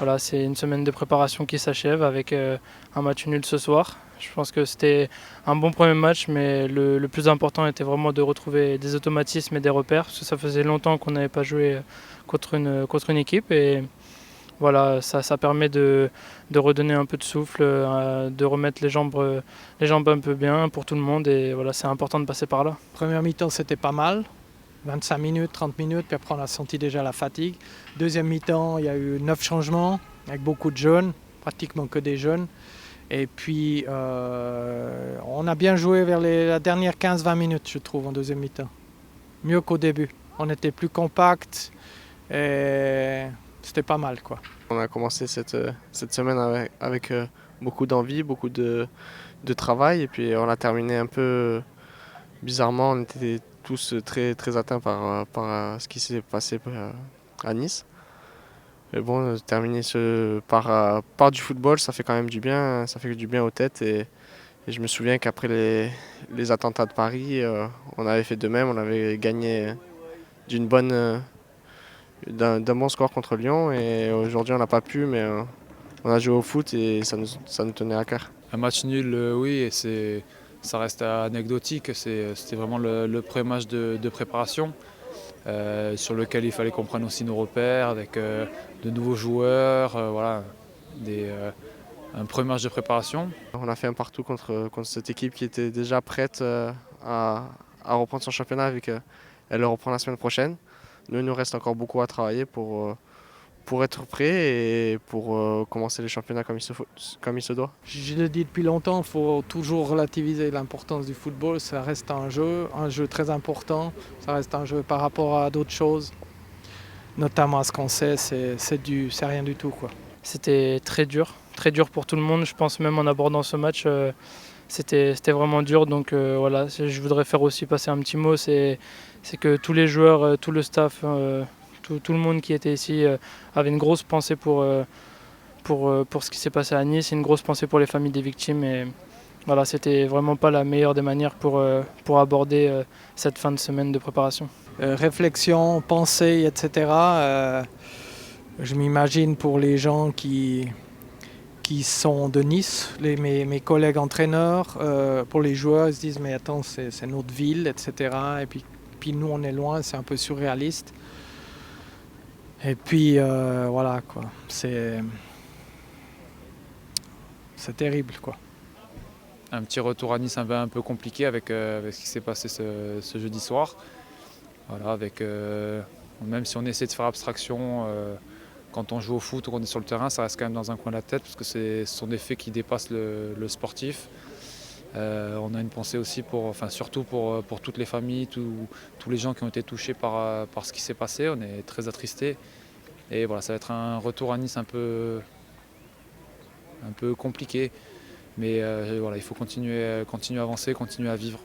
Voilà, c'est une semaine de préparation qui s'achève avec un match nul ce soir. Je pense que c'était un bon premier match, mais le plus important était vraiment de retrouver des automatismes et des repères, parce que ça faisait longtemps qu'on n'avait pas joué contre une équipe. Et voilà, ça permet de redonner un peu de souffle, de remettre les jambes un peu bien pour tout le monde. Et voilà, c'est important de passer par là. Première mi-temps, c'était pas mal. 25 minutes, 30 minutes, puis après on a senti déjà la fatigue. Deuxième mi-temps, il y a eu 9 changements, avec beaucoup de jeunes, pratiquement que des jeunes. Et puis on a bien joué vers la dernière 15-20 minutes, je trouve, en deuxième mi-temps. Mieux qu'au début. On était plus compact et c'était pas mal, quoi. On a commencé cette semaine avec beaucoup d'envie, beaucoup de travail, et puis on a terminé un peu bizarrement. On était tous très atteints par ce qui s'est passé à Nice. Mais bon, terminer par du football, ça fait quand même du bien, ça fait du bien aux têtes. Et je me souviens qu'après les attentats de Paris, on avait fait de même, on avait gagné d'une bonne, d'un bon score contre Lyon. Et aujourd'hui, on n'a pas pu, mais on a joué au foot et ça nous tenait à cœur. Un match nul, oui, et ça reste anecdotique. C'était vraiment le premier match de préparation sur lequel il fallait qu'on prenne aussi nos repères avec de nouveaux joueurs. Voilà, un premier match de préparation. On a fait un partout contre cette équipe qui était déjà prête à reprendre son championnat, vu qu'elle le reprend la semaine prochaine. Nous, il nous reste encore beaucoup à travailler pour être prêt et pour commencer les championnats comme il se doit. Je le dis depuis longtemps, il faut toujours relativiser l'importance du football. Ça reste un jeu très important. Ça reste un jeu par rapport à d'autres choses. Notamment à ce qu'on sait, c'est rien du tout, quoi. C'était très dur pour tout le monde. Je pense même en abordant ce match, c'était vraiment dur. Donc voilà, je voudrais faire aussi passer un petit mot, c'est que tous les joueurs, tout le staff, tout le monde qui était ici avait une grosse pensée pour ce qui s'est passé à Nice, une grosse pensée pour les familles des victimes. Et voilà, c'était vraiment pas la meilleure des manières pour aborder cette fin de semaine de préparation. Réflexion, pensée, etc. Je m'imagine pour les gens qui sont de Nice, mes collègues entraîneurs, pour les joueurs, ils se disent mais attends, c'est notre ville, etc. Et puis nous on est loin, c'est un peu surréaliste. Et puis voilà, quoi. C'est terrible, quoi. Un petit retour à Nice un peu compliqué avec ce qui s'est passé ce jeudi soir. Voilà, même si on essaie de faire abstraction, quand on joue au foot ou qu'on est sur le terrain, ça reste quand même dans un coin de la tête parce que ce sont des faits qui dépassent le sportif. On a une pensée aussi surtout pour toutes les familles, tous les gens qui ont été touchés par ce qui s'est passé. On est très attristés. Et voilà, ça va être un retour à Nice un peu compliqué. Mais voilà, il faut continuer à avancer, continuer à vivre.